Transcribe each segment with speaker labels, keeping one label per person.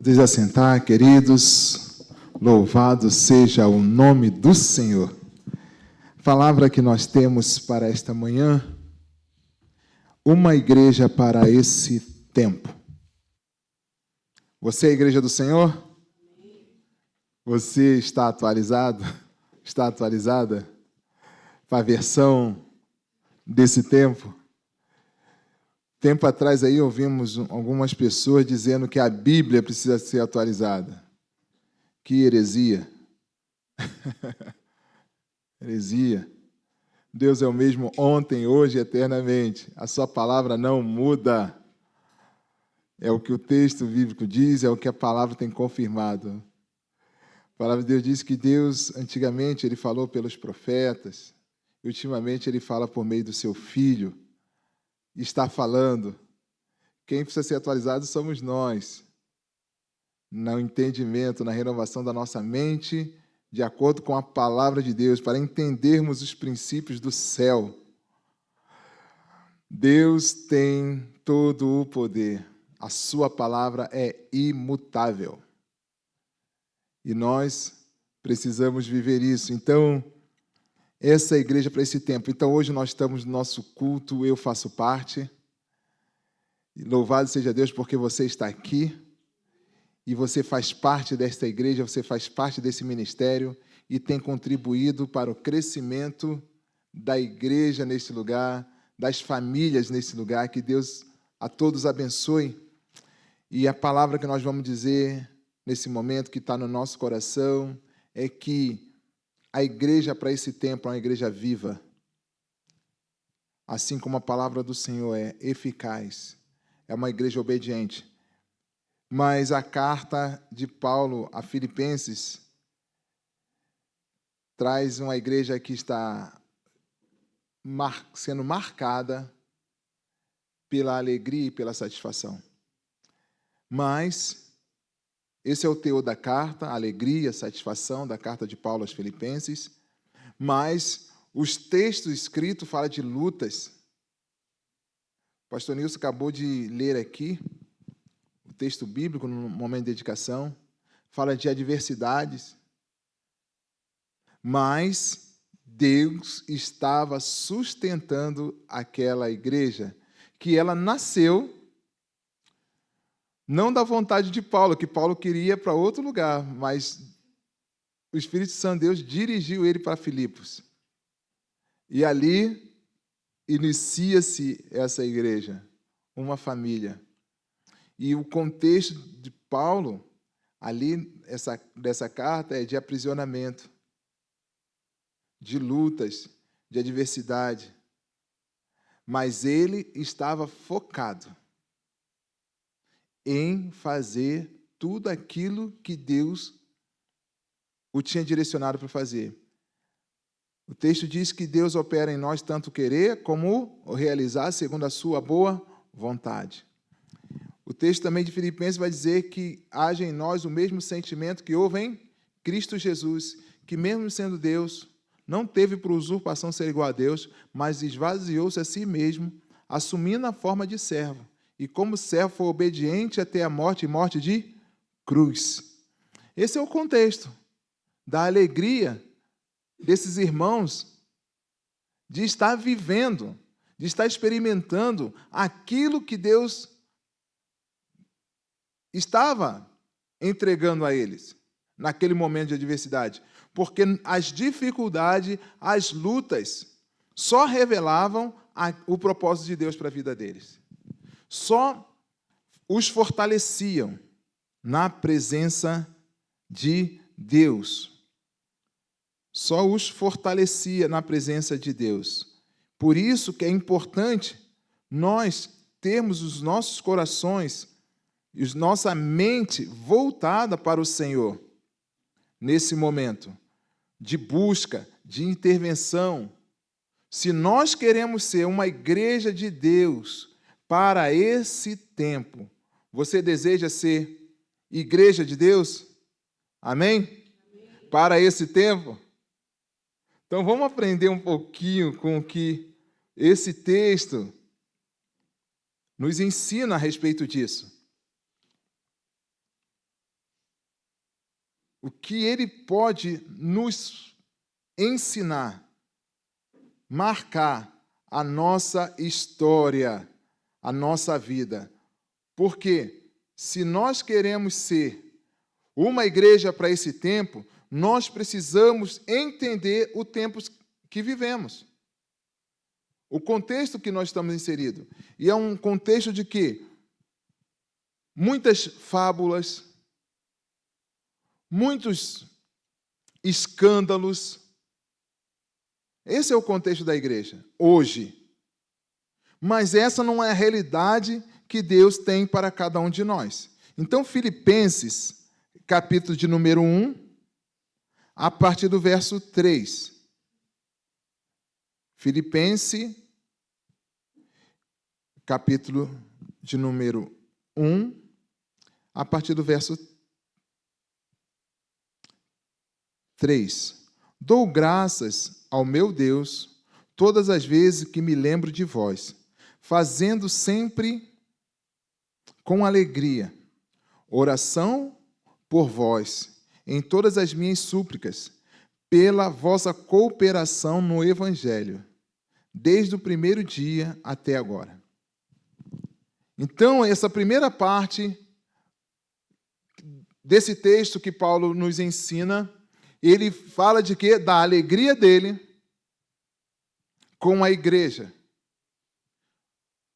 Speaker 1: Desassentar, queridos, louvado seja o nome do Senhor. A palavra que nós temos para esta manhã, uma igreja para esse tempo. Você é a igreja do Senhor? Você está atualizado? Está atualizada para a versão desse tempo? Tempo atrás aí ouvimos algumas pessoas dizendo que a Bíblia precisa ser atualizada. Que heresia. Heresia. Deus é o mesmo ontem, hoje e eternamente. A sua palavra não muda. É o que o texto bíblico diz, é o que a palavra tem confirmado. A palavra de Deus diz que Deus, antigamente, Ele falou pelos profetas, e ultimamente Ele fala por meio do seu Filho. Está falando. Quem precisa ser atualizado somos nós. No entendimento, na renovação da nossa mente, de acordo com a palavra de Deus, para entendermos os princípios do céu. Deus tem todo o poder. A sua palavra é imutável. E nós precisamos viver isso. Então, essa é a igreja para esse tempo. Então, hoje nós estamos no nosso culto, eu faço parte. Louvado seja Deus porque você está aqui e você faz parte desta igreja, você faz parte desse ministério e tem contribuído para o crescimento da igreja neste lugar, das famílias nesse lugar. Que Deus a todos abençoe. E a palavra que nós vamos dizer nesse momento, que está no nosso coração, é que a igreja para esse tempo é uma igreja viva, assim como a palavra do Senhor é eficaz, é uma igreja obediente. Mas a carta de Paulo a Filipenses traz uma igreja que está sendo marcada pela alegria e pela satisfação. Mas esse é o teor da carta, a alegria, a satisfação da carta de Paulo aos Filipenses. Mas os textos escritos falam de lutas. O pastor Nilson acabou de ler aqui o texto bíblico no momento de dedicação. Fala de adversidades. Mas Deus estava sustentando aquela igreja, que ela nasceu não da vontade de Paulo, que Paulo queria para outro lugar, mas o Espírito Santo de Deus dirigiu ele para Filipos. E ali inicia-se essa igreja, uma família. E o contexto de Paulo, ali, dessa carta, é de aprisionamento, de lutas, de adversidade. Mas ele estava focado em fazer tudo aquilo que Deus o tinha direcionado para fazer. O texto diz que Deus opera em nós tanto querer como realizar segundo a sua boa vontade. O texto também de Filipenses vai dizer que age em nós o mesmo sentimento que houve em Cristo Jesus, que mesmo sendo Deus, não teve por usurpação ser igual a Deus, mas esvaziou-se a si mesmo, assumindo a forma de servo. E como servo foi obediente até a morte, e morte de cruz. Esse é o contexto da alegria desses irmãos de estar vivendo, de estar experimentando aquilo que Deus estava entregando a eles naquele momento de adversidade. Porque as dificuldades, as lutas, só revelavam o propósito de Deus para a vida deles. Só os fortaleciam na presença de Deus. Só os fortalecia na presença de Deus. Por isso que é importante nós termos os nossos corações e nossa mente voltada para o Senhor nesse momento de busca, de intervenção. Se nós queremos ser uma igreja de Deus para esse tempo, você deseja ser igreja de Deus? Amém? Amém. Para esse tempo? Então vamos aprender um pouquinho com o que esse texto nos ensina a respeito disso. o que ele pode nos ensinar, marcar a nossa história, a nossa vida. Porque se nós queremos ser uma igreja para esse tempo, nós precisamos entender o tempo que vivemos. O contexto que nós estamos inseridos. E é um contexto de quê? Muitas fábulas, muitos escândalos. Esse é o contexto da igreja, hoje. Mas essa não é a realidade que Deus tem para cada um de nós. Então, Filipenses, capítulo de número 1, a partir do verso 3. Filipenses, capítulo de número 1, a partir do verso 3. Dou graças ao meu Deus todas as vezes que me lembro de vós, fazendo sempre com alegria oração por vós, em todas as minhas súplicas, pela vossa cooperação no Evangelho, desde o primeiro dia até agora. Então, essa primeira parte desse texto que Paulo nos ensina, ele fala de quê? Da alegria dele com a igreja.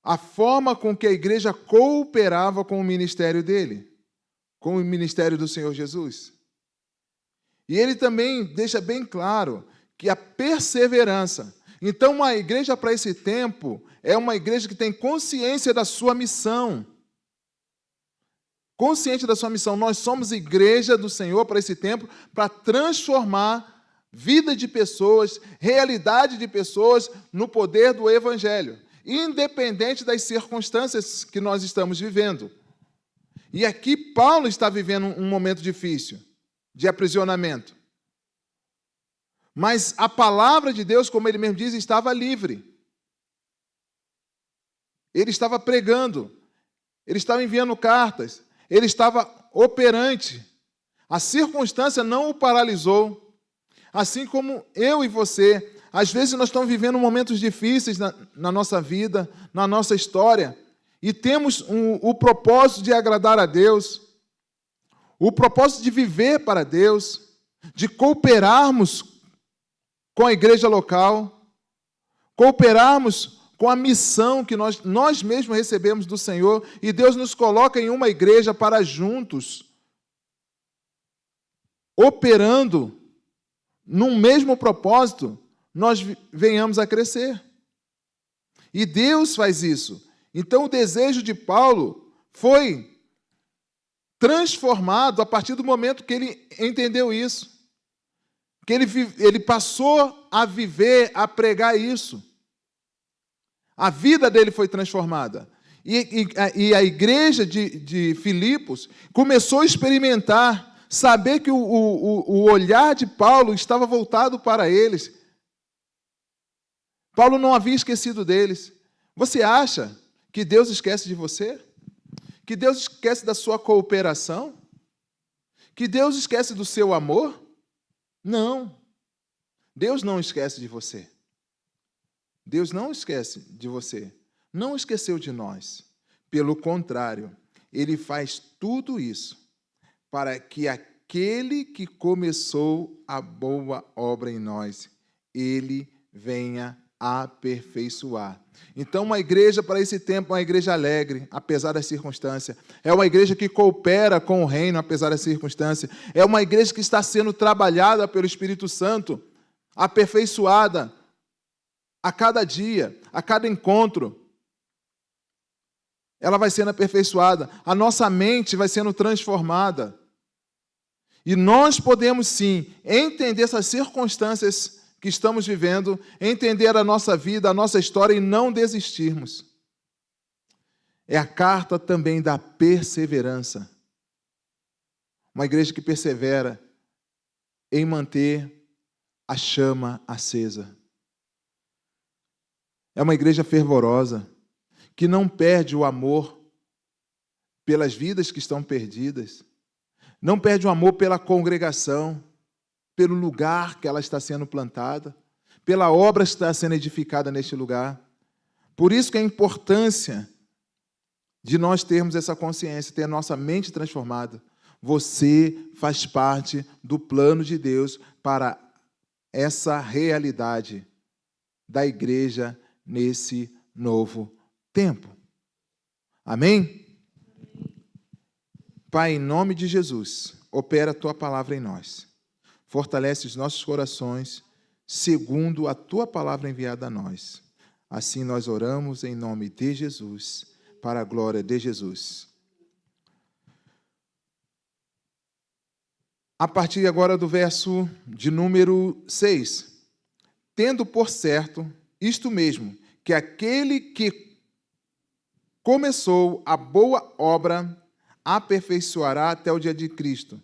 Speaker 1: A forma com que a igreja cooperava com o ministério dele, com o ministério do Senhor Jesus. E ele também deixa bem claro que a perseverança. Então, uma igreja para esse tempo é uma igreja que tem consciência da sua missão. Consciente da sua missão. Nós somos igreja do Senhor para esse tempo, para transformar vida de pessoas, realidade de pessoas no poder do Evangelho, independente das circunstâncias que nós estamos vivendo. E aqui Paulo está vivendo um momento difícil, de aprisionamento. Mas a palavra de Deus, como ele mesmo diz, estava livre. Ele estava pregando, ele estava enviando cartas, ele estava operante. A circunstância não o paralisou. Assim como eu e você, às vezes nós estamos vivendo momentos difíceis na nossa vida, na nossa história, e temos o propósito de agradar a Deus, o propósito de viver para Deus, de cooperarmos com a igreja local, cooperarmos com a missão que nós mesmos recebemos do Senhor, e Deus nos coloca em uma igreja para juntos, operando num mesmo propósito, nós venhamos a crescer. E Deus faz isso. Então, o desejo de Paulo foi transformado a partir do momento que ele entendeu isso. Que ele passou a viver, a isso. A vida dele foi transformada. E a igreja de Filipos começou a experimentar, saber que o olhar de Paulo estava voltado para eles. Paulo não havia esquecido deles. Você acha que Deus esquece de você? Que Deus esquece da sua cooperação? Que Deus esquece do seu amor? Não. Deus não esquece de você. Deus não esquece de você. Não esqueceu de nós. Pelo contrário, Ele faz tudo isso para que aquele que começou a boa obra em nós, Ele venha aperfeiçoar. Então, uma igreja para esse tempo é uma igreja alegre, apesar das circunstâncias. É uma igreja que coopera com o reino, apesar das circunstâncias. É uma igreja que está sendo trabalhada pelo Espírito Santo, aperfeiçoada a cada dia, a cada encontro. Ela vai sendo aperfeiçoada. A nossa mente vai sendo transformada. E nós podemos, sim, entender essas circunstâncias que estamos vivendo, entender a nossa vida, a nossa história e não desistirmos. É a carta também da perseverança. Uma igreja que persevera em manter a chama acesa. É uma igreja fervorosa, que não perde o amor pelas vidas que estão perdidas. não perde o amor pela congregação, pelo lugar que ela está sendo plantada, pela obra que está sendo edificada neste lugar. Por isso que a importância de nós termos essa consciência, ter a nossa mente transformada. Você faz parte do plano de Deus para essa realidade da igreja nesse novo tempo. Amém? Pai, em nome de Jesus, opera a Tua palavra em nós. Fortalece os nossos corações, segundo a Tua palavra enviada a nós. Assim nós oramos em nome de Jesus, para a glória de Jesus. A partir agora do verso de número 6. Tendo por certo isto mesmo, que aquele que começou a boa obra aperfeiçoará até o dia de Cristo.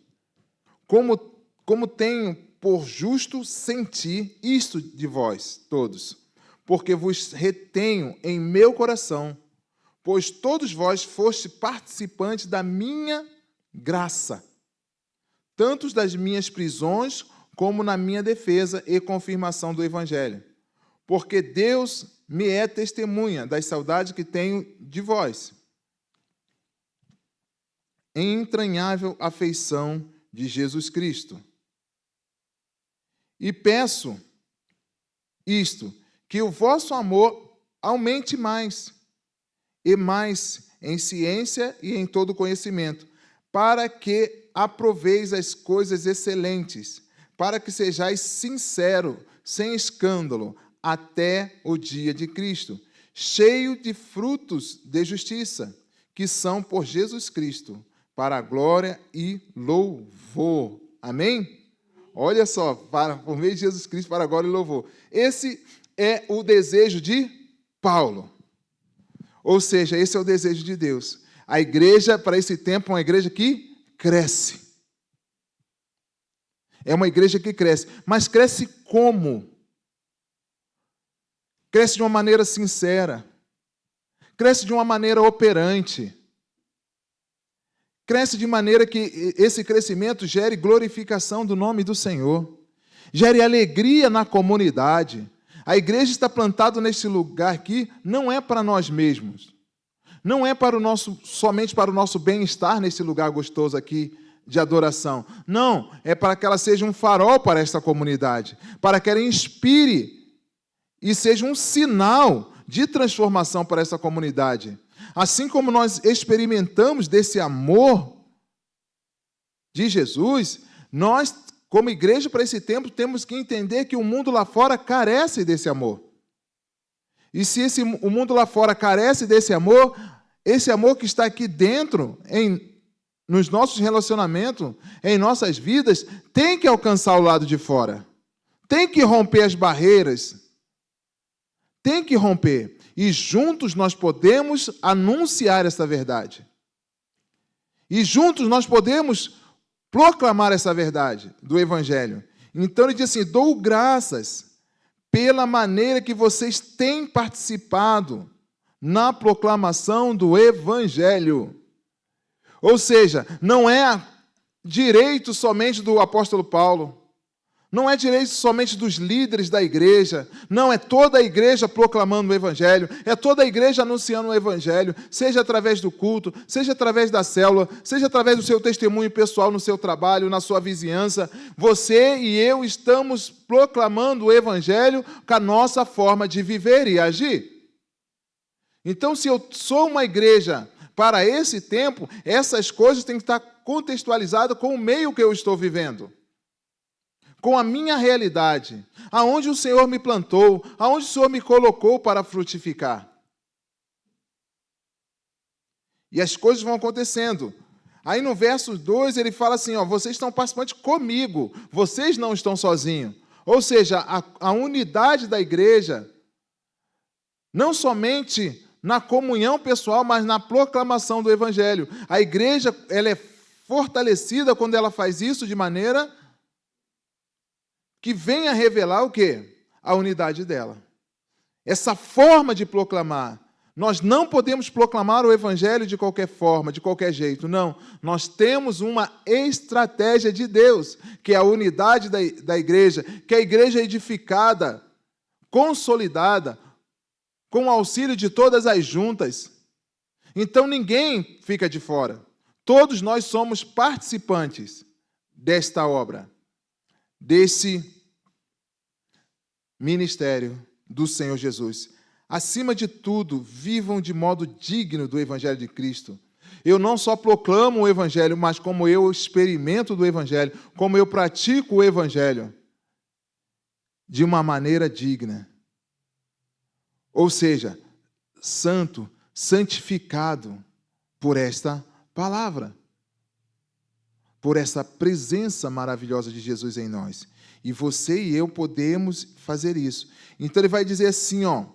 Speaker 1: Como tenho por justo sentir isto de vós todos, porque vos retenho em meu coração, pois todos vós foste participantes da minha graça, tanto das minhas prisões como na minha defesa e confirmação do Evangelho. Porque Deus me é testemunha das saudades que tenho de vós, em entranhável afeição de Jesus Cristo. E peço isto, que o vosso amor aumente mais, e mais em ciência e em todo conhecimento, para que aproveis as coisas excelentes, para que sejais sincero, sem escândalo, até o dia de Cristo, cheio de frutos de justiça, que são por Jesus Cristo, para a glória e louvor. Amém? Olha só, por meio de Jesus Cristo, para a glória e louvor. Esse é o desejo de Paulo. Ou seja, esse é o desejo de Deus. A igreja, para esse tempo, é uma igreja que cresce. É uma igreja que cresce. Mas cresce como? Cresce de uma maneira sincera. Cresce de uma maneira operante. Cresce de maneira que esse crescimento gere glorificação do nome do Senhor. Gere alegria na comunidade. A igreja está plantada nesse lugar aqui, não é para nós mesmos. Não é para somente para o nosso bem-estar nesse lugar gostoso aqui de adoração. Não, é para que ela seja um farol para esta comunidade, para que ela inspire e seja um sinal de transformação para essa comunidade. Assim como nós experimentamos desse amor de Jesus, nós, como igreja para esse tempo, temos que entender que o mundo lá fora carece desse amor. E se o mundo lá fora carece desse amor, esse amor que está aqui dentro, nos nossos relacionamentos, em nossas vidas, tem que alcançar o lado de fora. Tem que romper as barreiras. Tem que romper. E juntos nós podemos anunciar essa verdade. E juntos nós podemos proclamar essa verdade do Evangelho. Então ele diz assim: dou graças pela maneira que vocês têm participado na proclamação do Evangelho. Ou seja, não é direito somente do apóstolo Paulo, não é direito somente dos líderes da igreja, não, é toda a igreja proclamando o Evangelho, é toda a igreja anunciando o Evangelho, seja através do culto, seja através da célula, seja através do seu testemunho pessoal no seu trabalho, na sua vizinhança. Você e eu estamos proclamando o Evangelho com a nossa forma de viver e agir. Então, se eu sou uma igreja para esse tempo, essas coisas têm que estar contextualizadas com o meio que eu estou vivendo, com a minha realidade, aonde o Senhor me plantou, aonde o Senhor me colocou para frutificar. E as coisas vão acontecendo. Aí no verso 2 ele fala assim, vocês estão participantes comigo, vocês não estão sozinhos. Ou seja, a unidade da igreja, não somente na comunhão pessoal, mas na proclamação do Evangelho. A igreja ela é fortalecida quando ela faz isso de maneira que venha revelar o quê? A unidade dela. Essa forma de proclamar. Nós não podemos proclamar o Evangelho de qualquer forma, de qualquer jeito. Não. Nós temos uma estratégia de Deus, que é a unidade da igreja, que é a igreja edificada, consolidada, com o auxílio de todas as juntas. Então ninguém fica de fora. Todos nós somos participantes desta obra, desse ministério do Senhor Jesus. Acima de tudo, vivam de modo digno do Evangelho de Cristo. Eu não só proclamo o Evangelho, mas como eu experimento do Evangelho, como eu pratico o Evangelho de uma maneira digna. Ou seja, santo, santificado por esta palavra, por essa presença maravilhosa de Jesus em nós. E você e eu podemos fazer isso. Então ele vai dizer assim, ó: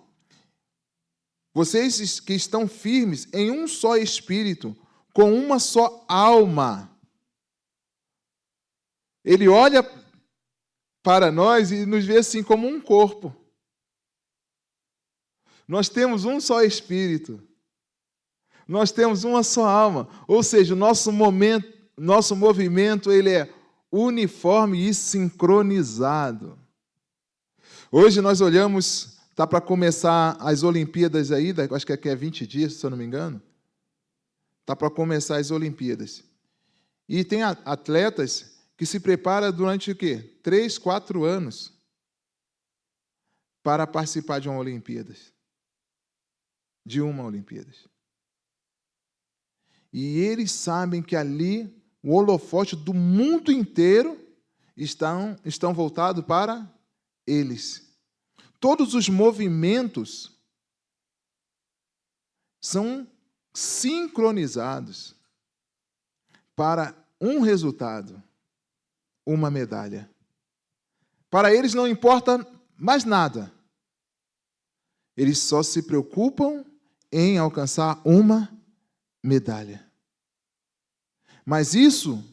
Speaker 1: vocês que estão firmes em um só espírito, com uma só alma. Ele olha para nós e nos vê assim como um corpo. Nós temos um só espírito. Nós temos uma só alma. Ou seja, o nosso movimento ele é uniforme e sincronizado. Hoje nós olhamos, está para começar as Olimpíadas aí, acho que aqui é 20 dias, se eu não me engano. Está para começar as Olimpíadas. E tem atletas que se preparam durante o quê? 3, 4 anos para participar de uma Olimpíadas. De uma Olimpíadas. E eles sabem que ali o holofote do mundo inteiro estão voltados para eles. Todos os movimentos são sincronizados para um resultado, uma medalha. Para eles não importa mais nada. Eles só se preocupam em alcançar uma medalha. Mas isso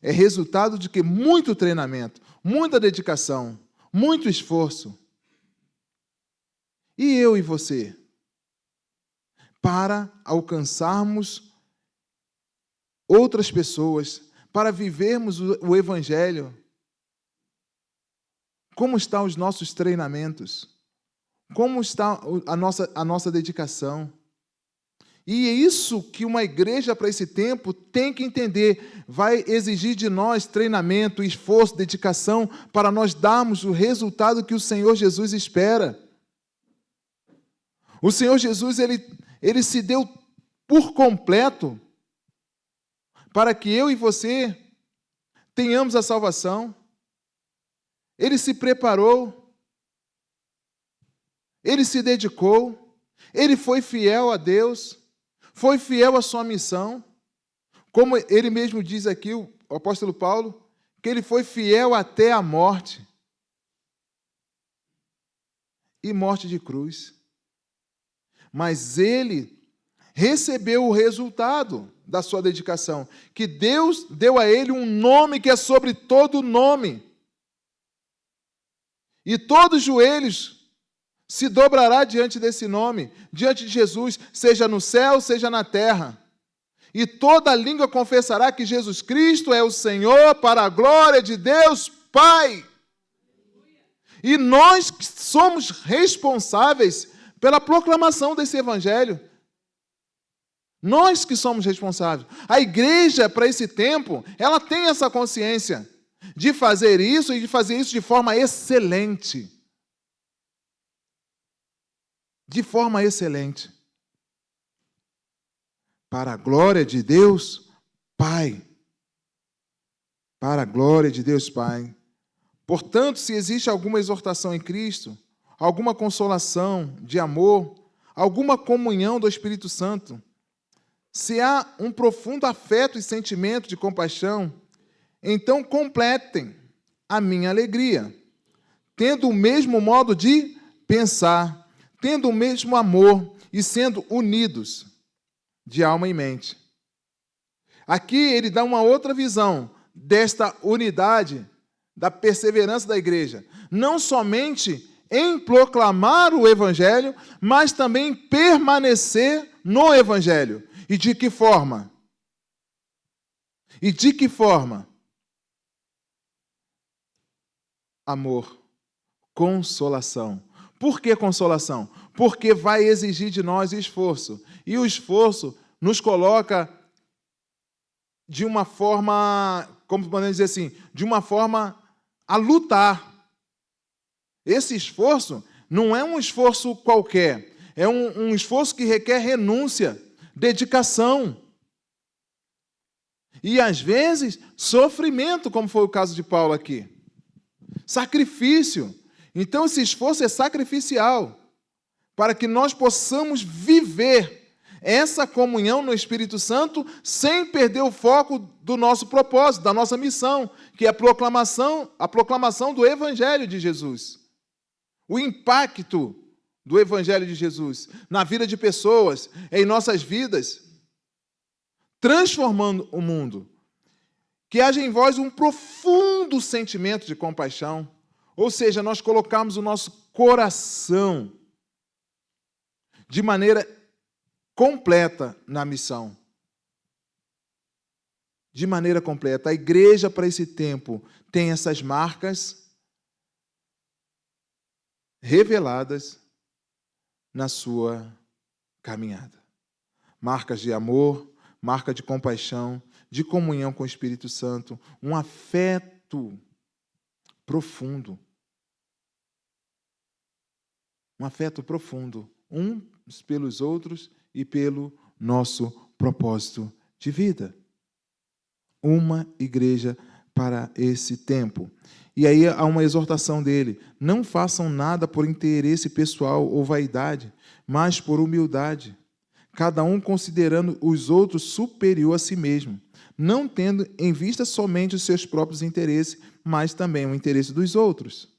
Speaker 1: é resultado de que muito treinamento, muita dedicação, muito esforço. E eu e você? Para alcançarmos outras pessoas, para vivermos o Evangelho. Como estão os nossos treinamentos? Como está a nossa dedicação? E é isso que uma igreja para esse tempo tem que entender. Vai exigir de nós treinamento, esforço, dedicação, para nós darmos o resultado que o Senhor Jesus espera. O Senhor Jesus, ele se deu por completo para que eu e você tenhamos a salvação. Ele se preparou, ele se dedicou, ele foi fiel a Deus, foi fiel à sua missão. Como ele mesmo diz aqui, o apóstolo Paulo, que ele foi fiel até a morte. E morte de cruz. Mas ele recebeu o resultado da sua dedicação, que Deus deu a ele um nome que é sobre todo nome. E todos os joelhos se dobrará diante desse nome, diante de Jesus, seja no céu, seja na terra. E toda língua confessará que Jesus Cristo é o Senhor, para a glória de Deus Pai. E nós somos responsáveis pela proclamação desse Evangelho. Nós que somos responsáveis. A igreja, para esse tempo, ela tem essa consciência de fazer isso e de fazer isso de forma excelente. De forma excelente. Para a glória de Deus Pai. Para a glória de Deus Pai. Portanto, se existe alguma exortação em Cristo, alguma consolação de amor, alguma comunhão do Espírito Santo, se há um profundo afeto e sentimento de compaixão, então completem a minha alegria, tendo o mesmo modo de pensar, tendo o mesmo amor e sendo unidos de alma e mente. Aqui ele dá uma outra visão desta unidade, da perseverança da igreja. Não somente em proclamar o Evangelho, mas também permanecer no Evangelho. E de que forma? E de que forma? Amor, consolação. Por que consolação? Porque vai exigir de nós esforço. E o esforço nos coloca de uma forma, como podemos dizer assim, de uma forma a lutar. Esse esforço não é um esforço qualquer, é um esforço que requer renúncia, dedicação. E, às vezes, sofrimento, como foi o caso de Paulo aqui. Sacrifício. Então, esse esforço é sacrificial, para que nós possamos viver essa comunhão no Espírito Santo sem perder o foco do nosso propósito, da nossa missão, que é a proclamação do Evangelho de Jesus. O impacto do Evangelho de Jesus na vida de pessoas, em nossas vidas, transformando o mundo. Que haja em vós um profundo sentimento de compaixão, ou seja, nós colocarmos o nosso coração de maneira completa na missão. De maneira completa. A igreja, para esse tempo, tem essas marcas reveladas na sua caminhada. Marcas de amor, marca de compaixão, de comunhão com o Espírito Santo, um afeto profundo. Um afeto profundo, uns pelos outros e pelo nosso propósito de vida. Uma igreja para esse tempo. E aí há uma exortação dele: não façam nada por interesse pessoal ou vaidade, mas por humildade, cada um considerando os outros superior a si mesmo, não tendo em vista somente os seus próprios interesses, mas também o interesse dos outros.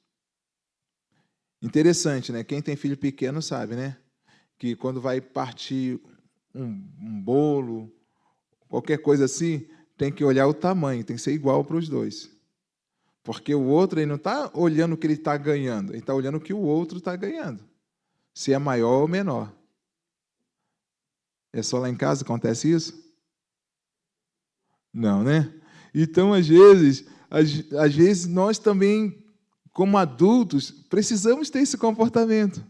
Speaker 1: Interessante, né? Quem tem filho pequeno sabe, né? Que quando vai partir um bolo, qualquer coisa assim, tem que olhar o tamanho, tem que ser igual para os dois. Porque o outro, ele não está olhando o que ele está ganhando, ele está olhando o que o outro está ganhando. Se é maior ou menor. É só lá em casa que acontece isso? Não, né? Então, às vezes nós também, como adultos, precisamos ter esse comportamento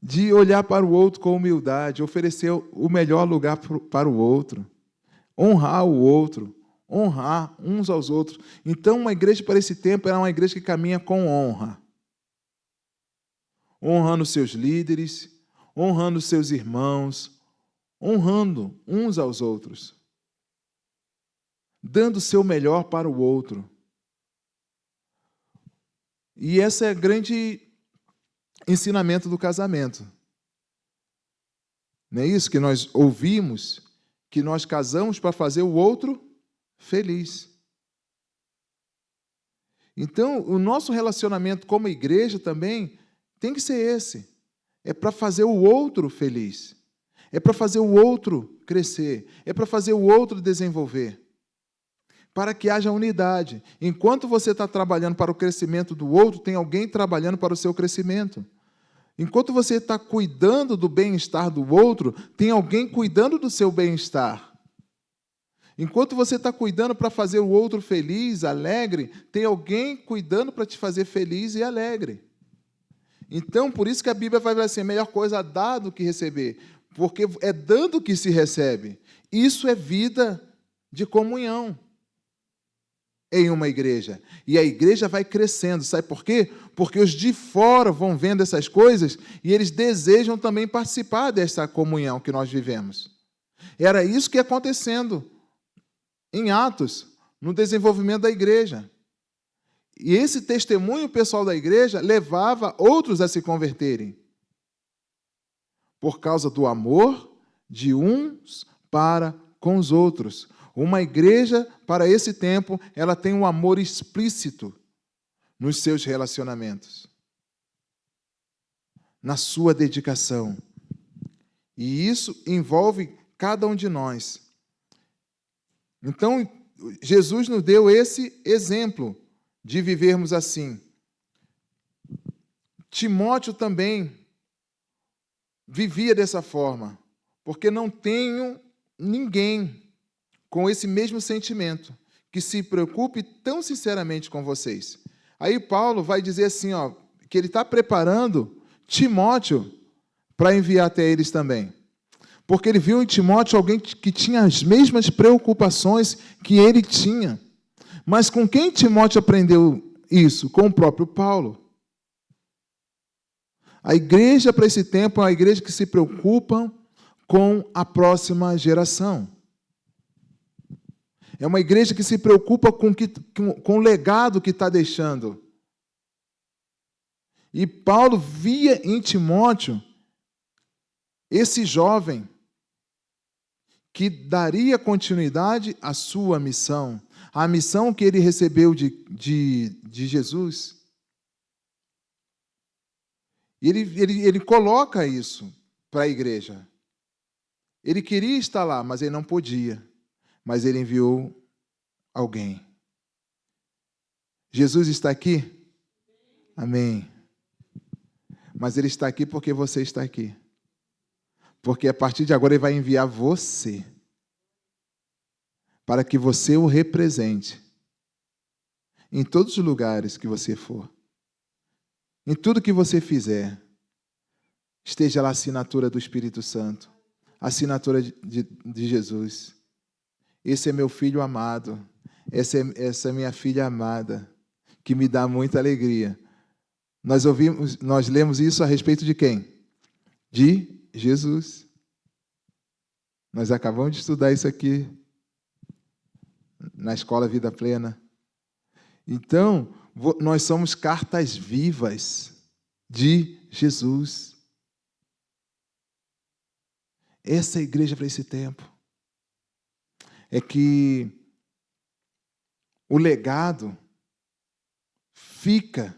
Speaker 1: de olhar para o outro com humildade, oferecer o melhor lugar para o outro, honrar o outro, honrar uns aos outros. Então, uma igreja para esse tempo era uma igreja que caminha com honra. Honrando seus líderes, honrando seus irmãos, honrando uns aos outros. Dando o seu melhor para o outro. E esse é o grande ensinamento do casamento. Não é isso que nós ouvimos? Que nós casamos para fazer o outro feliz. Então, o nosso relacionamento como igreja também tem que ser esse. É para fazer o outro feliz. É para fazer o outro crescer. É para fazer o outro desenvolver. Para que haja unidade. Enquanto você está trabalhando para o crescimento do outro, tem alguém trabalhando para o seu crescimento. Enquanto você está cuidando do bem-estar do outro, tem alguém cuidando do seu bem-estar. Enquanto você está cuidando para fazer o outro feliz, alegre, tem alguém cuidando para te fazer feliz e alegre. Então, por isso que a Bíblia vai dizer assim, a melhor coisa é dar do que receber, porque é dando que se recebe. Isso é vida de comunhão em uma igreja. E a igreja vai crescendo. Sabe por quê? Porque os de fora vão vendo essas coisas e eles desejam também participar dessa comunhão que nós vivemos. Era isso que ia acontecendo em Atos, no desenvolvimento da igreja. E esse testemunho pessoal da igreja levava outros a se converterem. Por causa do amor de uns para com os outros. Uma igreja, para esse tempo, ela tem um amor explícito nos seus relacionamentos, na sua dedicação. E isso envolve cada um de nós. Então, Jesus nos deu esse exemplo de vivermos assim. Timóteo também vivia dessa forma, porque não tenho ninguém com esse mesmo sentimento que se preocupe tão sinceramente com vocês. Aí Paulo vai dizer assim, ó, que ele está preparando Timóteo para enviar até eles também. Porque ele viu em Timóteo alguém que tinha as mesmas preocupações que ele tinha. Mas com quem Timóteo aprendeu isso? Com o próprio Paulo. A igreja para esse tempo é uma igreja que se preocupa com a próxima geração. É uma igreja que se preocupa com o legado que está deixando. E Paulo via em Timóteo esse jovem que daria continuidade à sua missão, a missão que ele recebeu de Jesus. Ele coloca isso para a igreja. Ele queria estar lá, mas ele não podia. Mas ele enviou alguém. Jesus está aqui? Amém. Mas ele está aqui porque você está aqui. Porque a partir de agora ele vai enviar você. Para que você o represente. Em todos os lugares que você for. Em tudo que você fizer. Esteja lá a assinatura do Espírito Santo. A assinatura de Jesus. Esse é meu filho amado. Essa é minha filha amada. Que me dá muita alegria. Nós lemos isso a respeito de quem? De Jesus. Nós acabamos de estudar isso aqui na Escola Vida Plena. Então, nós somos cartas vivas de Jesus. Essa é a igreja para esse tempo. É que o legado fica.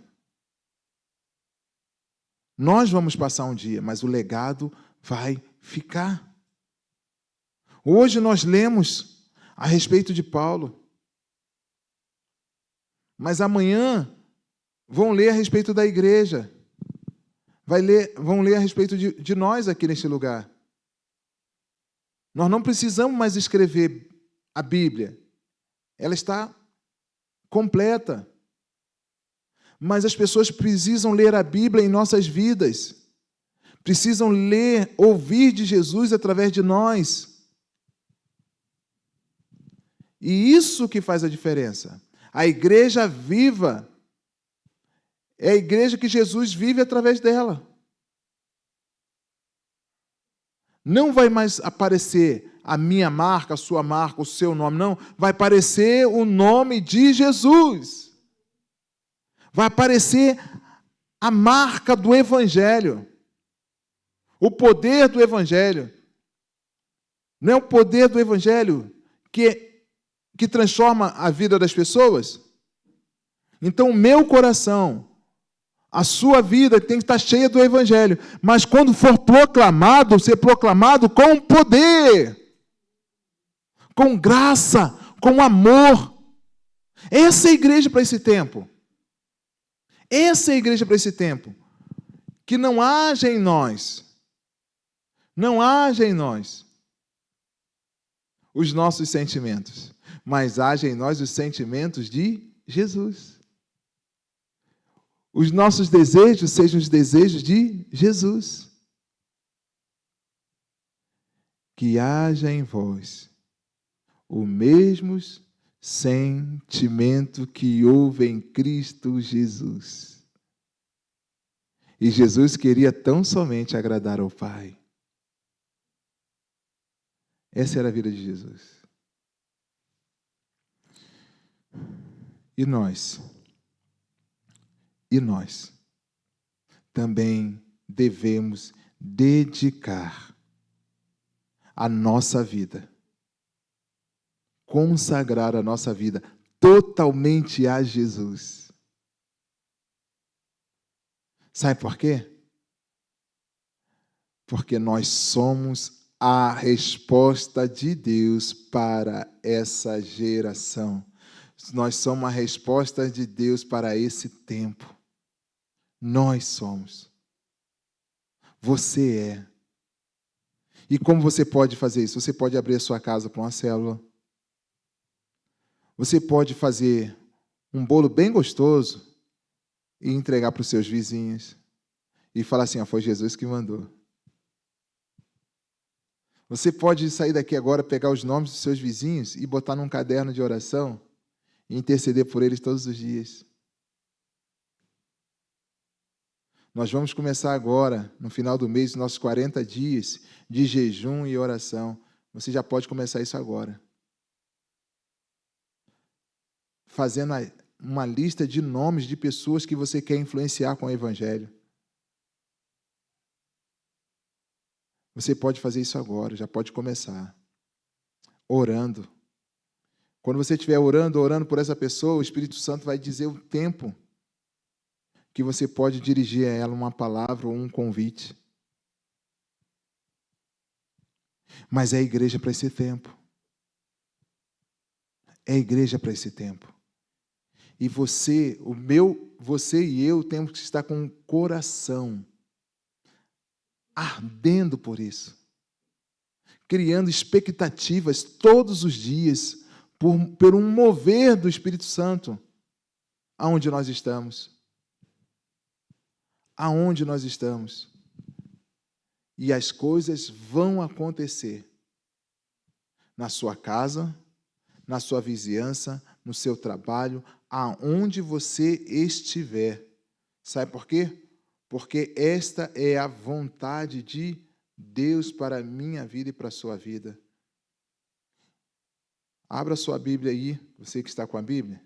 Speaker 1: Nós vamos passar um dia, mas o legado vai ficar. Hoje nós lemos a respeito de Paulo. Mas amanhã vão ler a respeito da igreja. Vão ler a respeito de nós aqui neste lugar. Nós não precisamos mais escrever a Bíblia. Ela está completa. Mas as pessoas precisam ler a Bíblia em nossas vidas. Precisam ler, ouvir de Jesus através de nós. E isso que faz a diferença. A igreja viva é a igreja que Jesus vive através dela. Não vai mais aparecer a minha marca, a sua marca, o seu nome, não. Vai aparecer o nome de Jesus. Vai aparecer a marca do Evangelho. O poder do Evangelho. Não é o poder do Evangelho que transforma a vida das pessoas? Então, o meu coração, a sua vida tem que estar cheia do Evangelho. Mas quando for proclamado, ser proclamado com poder, com graça, com amor. Essa é a igreja para esse tempo. Essa é a igreja para esse tempo. Que não haja em nós, os nossos sentimentos, mas haja em nós os sentimentos de Jesus. Os nossos desejos sejam os desejos de Jesus. Que haja em vós o mesmo sentimento que houve em Cristo Jesus. E Jesus queria tão somente agradar ao Pai. Essa era a vida de Jesus. E nós também devemos dedicar a nossa vida, consagrar a nossa vida totalmente a Jesus. Sabe por quê? Porque nós somos a resposta de Deus para essa geração. Nós somos a resposta de Deus para esse tempo. Nós somos. Você é. E como você pode fazer isso? Você pode abrir a sua casa para uma célula. Você pode fazer um bolo bem gostoso e entregar para os seus vizinhos. E falar assim, foi Jesus que mandou. Você pode sair daqui agora, pegar os nomes dos seus vizinhos e botar num caderno de oração e interceder por eles todos os dias. Nós vamos começar agora, no final do mês, nossos 40 dias de jejum e oração. Você já pode começar isso agora. Fazendo uma lista de nomes de pessoas que você quer influenciar com o Evangelho. Você pode fazer isso agora, já pode começar. Orando. Quando você estiver orando por essa pessoa, o Espírito Santo vai dizer o tempo que você pode dirigir a ela uma palavra ou um convite. Mas é a igreja para esse tempo. É a igreja para esse tempo. E você e eu temos que estar com o coração ardendo por isso. Criando expectativas todos os dias por um mover do Espírito Santo aonde nós estamos. Aonde nós estamos. E as coisas vão acontecer. Na sua casa, na sua vizinhança, no seu trabalho, aonde você estiver. Sabe por quê? Porque esta é a vontade de Deus para a minha vida e para a sua vida. Abra sua Bíblia aí, você que está com a Bíblia,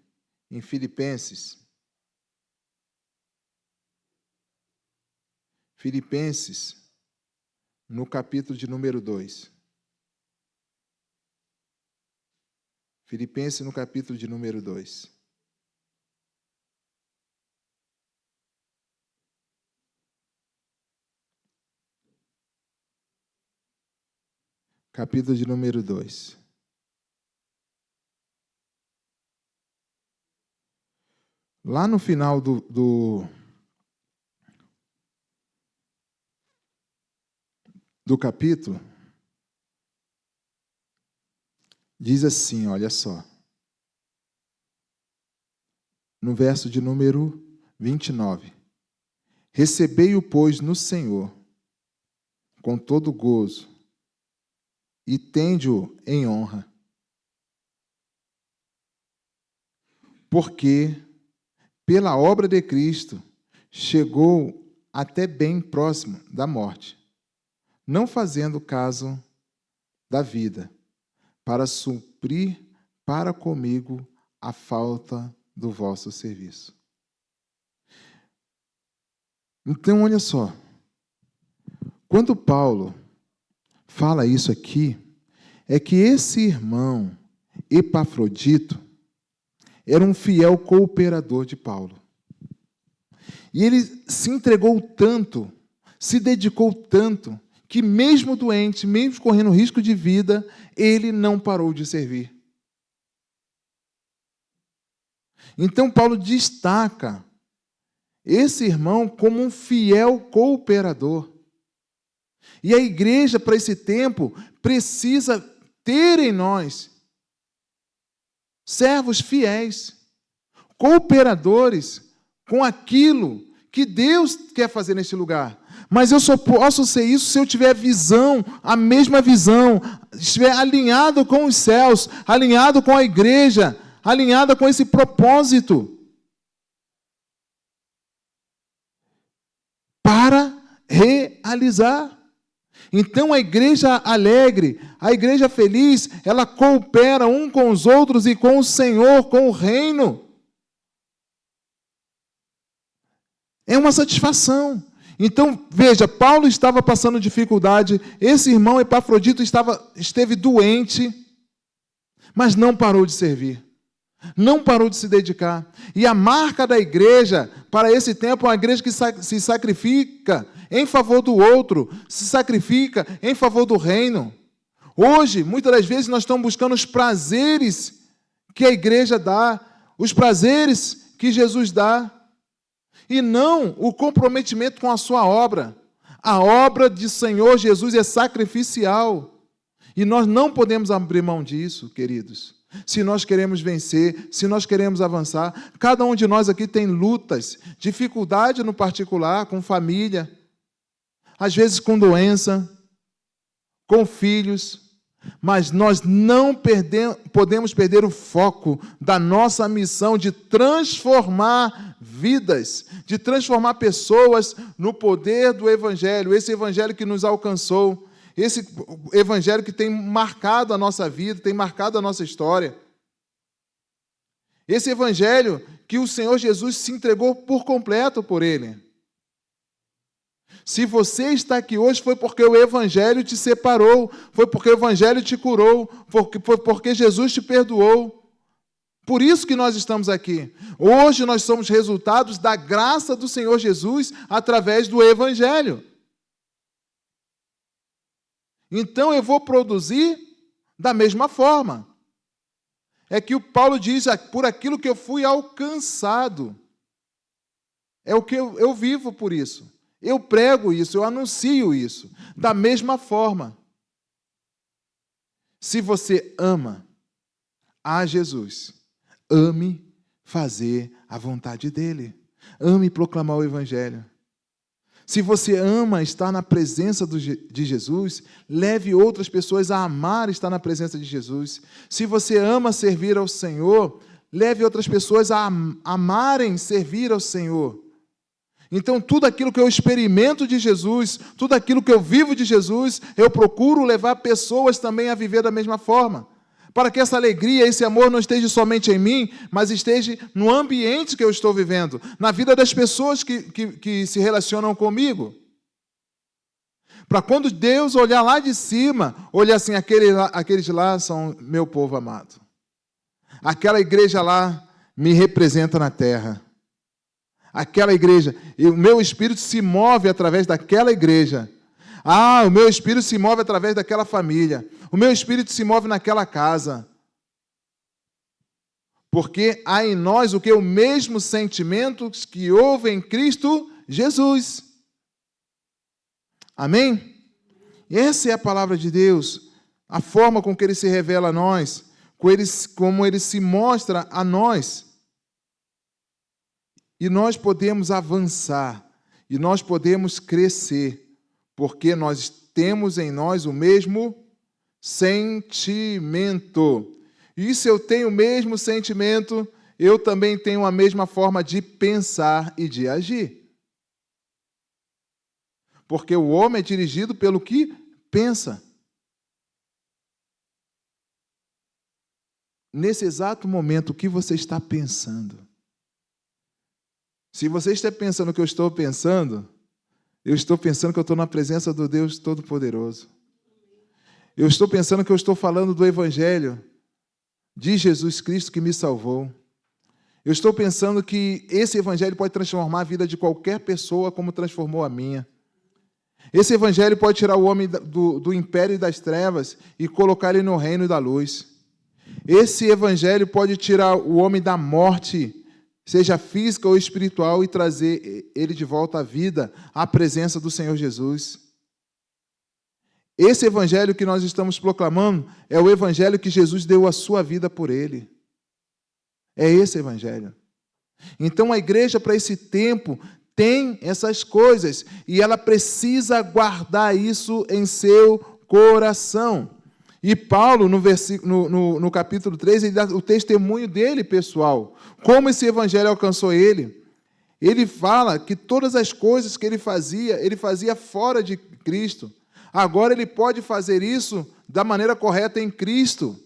Speaker 1: em Filipenses. Filipenses, no capítulo de número 2. Filipenses, no capítulo de número 2. Capítulo de número 2. Lá no final do capítulo, diz assim, olha só. No verso de número 29. Recebei-o, pois, no Senhor, com todo gozo, e tende-o em honra. Porque, pela obra de Cristo, chegou até bem próximo da morte, não fazendo caso da vida, para suprir para comigo a falta do vosso serviço. Então, olha só. Quando Paulo fala isso aqui, é que esse irmão Epafrodito era um fiel cooperador de Paulo. E ele se entregou tanto, se dedicou tanto, que mesmo doente, mesmo correndo risco de vida, ele não parou de servir. Então Paulo destaca esse irmão como um fiel cooperador. E a igreja, para esse tempo, precisa ter em nós servos fiéis, cooperadores com aquilo que Deus quer fazer neste lugar. Mas eu só posso ser isso se eu tiver visão, a mesma visão, estiver alinhado com os céus, alinhado com a igreja, alinhado com esse propósito. Para realizar. Então a igreja alegre, a igreja feliz, ela coopera um com os outros e com o Senhor, com o reino. É uma satisfação. Então, veja, Paulo estava passando dificuldade, esse irmão Epafrodito esteve doente, mas não parou de servir. Não parou de se dedicar. E a marca da igreja, para esse tempo, é uma igreja que se sacrifica em favor do outro, se sacrifica em favor do reino. Hoje, muitas das vezes, nós estamos buscando os prazeres que a igreja dá, os prazeres que Jesus dá. e não o comprometimento com a sua obra. A obra de Senhor Jesus é sacrificial. E nós não podemos abrir mão disso, queridos. Se nós queremos vencer, se nós queremos avançar, cada um de nós aqui tem lutas, dificuldade no particular, com família, às vezes com doença, com filhos, mas nós não podemos perder o foco da nossa missão de transformar vidas, de transformar pessoas no poder do Evangelho, esse Evangelho que nos alcançou, esse Evangelho que tem marcado a nossa vida, tem marcado a nossa história. Esse Evangelho que o Senhor Jesus se entregou por completo por ele. Se você está aqui hoje, foi porque o Evangelho te separou, foi porque o Evangelho te curou, foi porque Jesus te perdoou. Por isso que nós estamos aqui. Hoje nós somos resultados da graça do Senhor Jesus através do Evangelho. Então eu vou produzir da mesma forma. É que o Paulo diz, por aquilo que eu fui alcançado. É o que eu vivo por isso. Eu prego isso, eu anuncio isso. Da mesma forma. Se você ama a Jesus, ame fazer a vontade dele. Ame proclamar o Evangelho. Se você ama estar na presença de Jesus, leve outras pessoas a amar estar na presença de Jesus. Se você ama servir ao Senhor, leve outras pessoas a amarem servir ao Senhor. Então, tudo aquilo que eu experimento de Jesus, tudo aquilo que eu vivo de Jesus, eu procuro levar pessoas também a viver da mesma forma. Para que essa alegria, esse amor não esteja somente em mim, mas esteja no ambiente que eu estou vivendo, na vida das pessoas que se relacionam comigo. Para quando Deus olhar lá de cima, olhar assim, aqueles lá são meu povo amado. Aquela igreja lá me representa na terra. Aquela igreja, e o meu espírito se move através daquela igreja. O meu espírito se move através daquela família. O meu espírito se move naquela casa. Porque há em nós o que? O mesmo sentimento que houve em Cristo Jesus. Amém? E essa é a palavra de Deus. A forma com que Ele se revela a nós. Como Ele se mostra a nós. E nós podemos avançar. E nós podemos crescer. Porque nós temos em nós o mesmo sentimento. E se eu tenho o mesmo sentimento, eu também tenho a mesma forma de pensar e de agir. Porque o homem é dirigido pelo que pensa. Nesse exato momento, o que você está pensando? Se você está pensando o que eu estou pensando que eu estou na presença do Deus Todo-Poderoso. Eu estou pensando que eu estou falando do Evangelho de Jesus Cristo que me salvou. Eu estou pensando que esse Evangelho pode transformar a vida de qualquer pessoa como transformou a minha. Esse Evangelho pode tirar o homem do império das trevas e colocar ele no reino da luz. Esse Evangelho pode tirar o homem da morte, seja física ou espiritual, e trazer ele de volta à vida, à presença do Senhor Jesus. Esse Evangelho que nós estamos proclamando é o Evangelho que Jesus deu a sua vida por ele. É esse Evangelho. Então a igreja, para esse tempo, tem essas coisas e ela precisa guardar isso em seu coração. E Paulo, no capítulo 3, ele dá o testemunho dele, pessoal. Como esse Evangelho alcançou ele. Ele fala que todas as coisas que ele fazia fora de Cristo. Agora ele pode fazer isso da maneira correta em Cristo.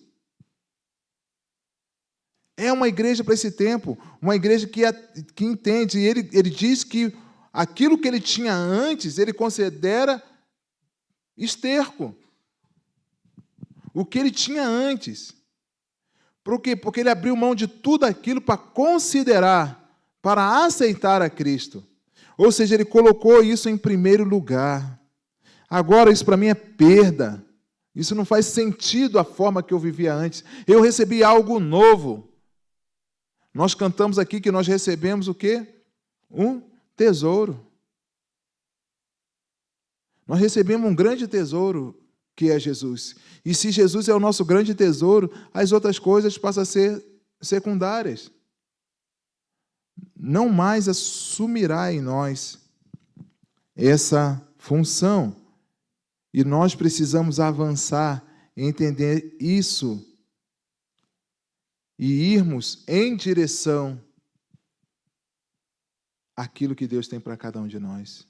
Speaker 1: É uma igreja para esse tempo, uma igreja que entende. E ele diz que aquilo que ele tinha antes, ele considera esterco. O que ele tinha antes. Por quê? Porque ele abriu mão de tudo aquilo para considerar, para aceitar a Cristo. Ou seja, ele colocou isso em primeiro lugar. Agora, isso para mim é perda. Isso não faz sentido a forma que eu vivia antes. Eu recebi algo novo. Nós cantamos aqui que nós recebemos o quê? um tesouro. Nós recebemos um grande tesouro, que é Jesus. E se Jesus é o nosso grande tesouro, as outras coisas passam a ser secundárias. Não mais assumirá em nós essa função. E nós precisamos avançar, entender isso e irmos em direção àquilo que Deus tem para cada um de nós.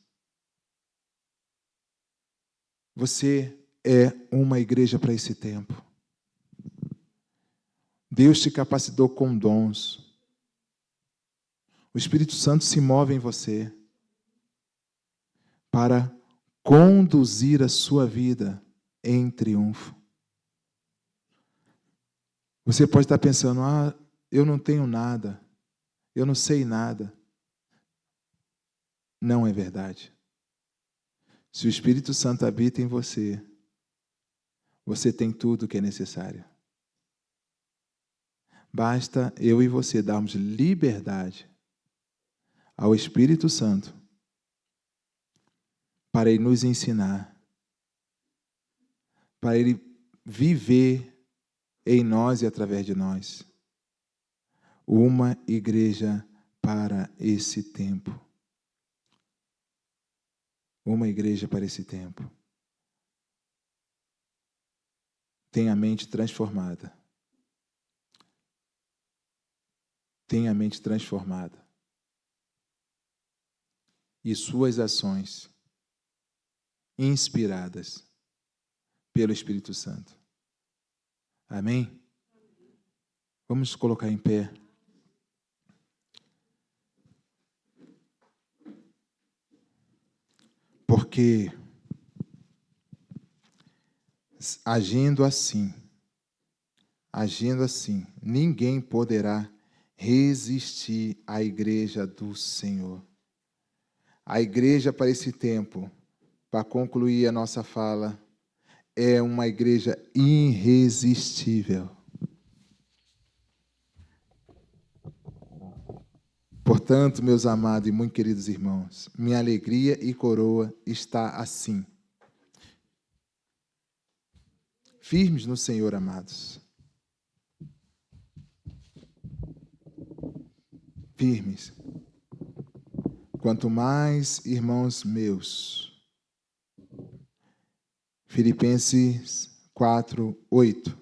Speaker 1: Você é uma igreja para esse tempo. Deus te capacitou com dons. O Espírito Santo se move em você para conduzir a sua vida em triunfo. Você pode estar pensando, eu não tenho nada, eu não sei nada. Não é verdade. Se o Espírito Santo habita em você, você tem tudo o que é necessário. Basta eu e você darmos liberdade ao Espírito Santo para Ele nos ensinar, para Ele viver em nós e através de nós. Uma igreja para esse tempo. Uma igreja para esse tempo. Tenha a mente transformada. Tenha a mente transformada. E suas ações inspiradas pelo Espírito Santo. Amém? Vamos colocar em pé. Porque agindo assim, ninguém poderá resistir à igreja do Senhor. A igreja para esse tempo, para concluir a nossa fala, é uma igreja irresistível. Portanto, meus amados e muito queridos irmãos, minha alegria e coroa está assim. Firmes no Senhor, amados. Firmes. Quanto mais, irmãos meus. Filipenses 4:8.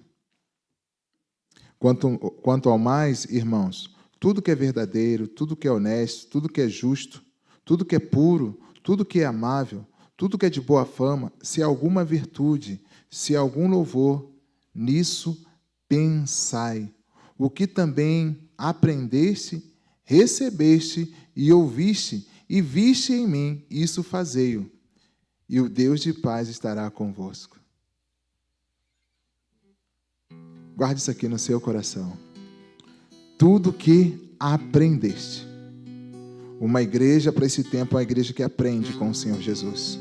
Speaker 1: Quanto ao mais, irmãos, tudo que é verdadeiro, tudo que é honesto, tudo que é justo, tudo que é puro, tudo que é amável, tudo que é de boa fama, se há alguma virtude, se há algum louvor, nisso pensai. O que também aprendeste, recebeste e ouviste e viste em mim, isso fazei-o. E o Deus de paz estará convosco. Guarde isso aqui no seu coração. Tudo que aprendeste. Uma igreja para esse tempo é uma igreja que aprende com o Senhor Jesus.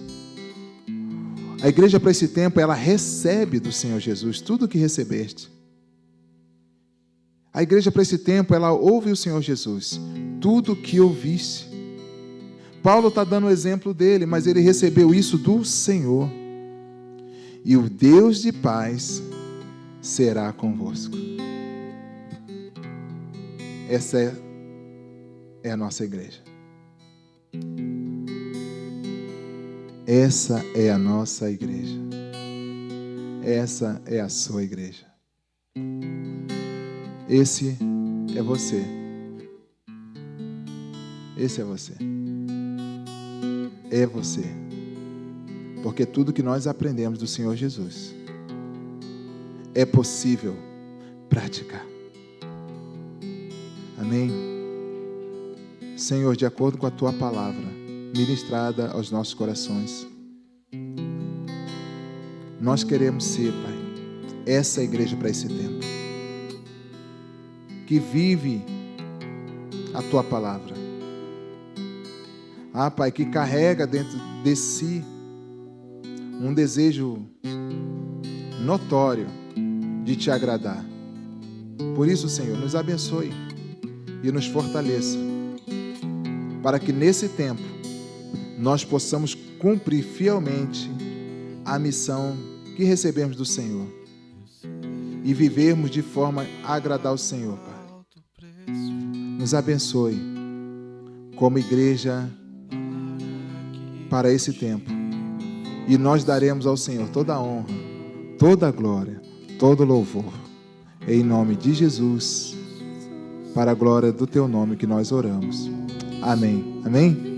Speaker 1: A igreja para esse tempo, ela recebe do Senhor Jesus tudo o que recebeste. A igreja para esse tempo, ela ouve o Senhor Jesus, tudo o que ouviste. Paulo está dando o exemplo dele, mas ele recebeu isso do Senhor. E o Deus de paz será convosco. Essa é a nossa igreja. Essa é a nossa igreja. Essa é a sua igreja. Esse é você. Esse é você. É você. Porque tudo que nós aprendemos do Senhor Jesus é possível praticar. Amém? Senhor, de acordo com a Tua palavra ministrada aos nossos corações, nós queremos ser, Pai, essa igreja para esse tempo, que vive a Tua palavra. Pai, que carrega dentro de si um desejo notório de Te agradar. Por isso, Senhor, nos abençoe e nos fortaleça para que nesse tempo nós possamos cumprir fielmente a missão que recebemos do Senhor e vivermos de forma a agradar o Senhor, Pai. Nos abençoe como igreja para esse tempo e nós daremos ao Senhor toda a honra, toda a glória, todo o louvor, em nome de Jesus, para a glória do Teu nome que nós oramos. Amém. Amém?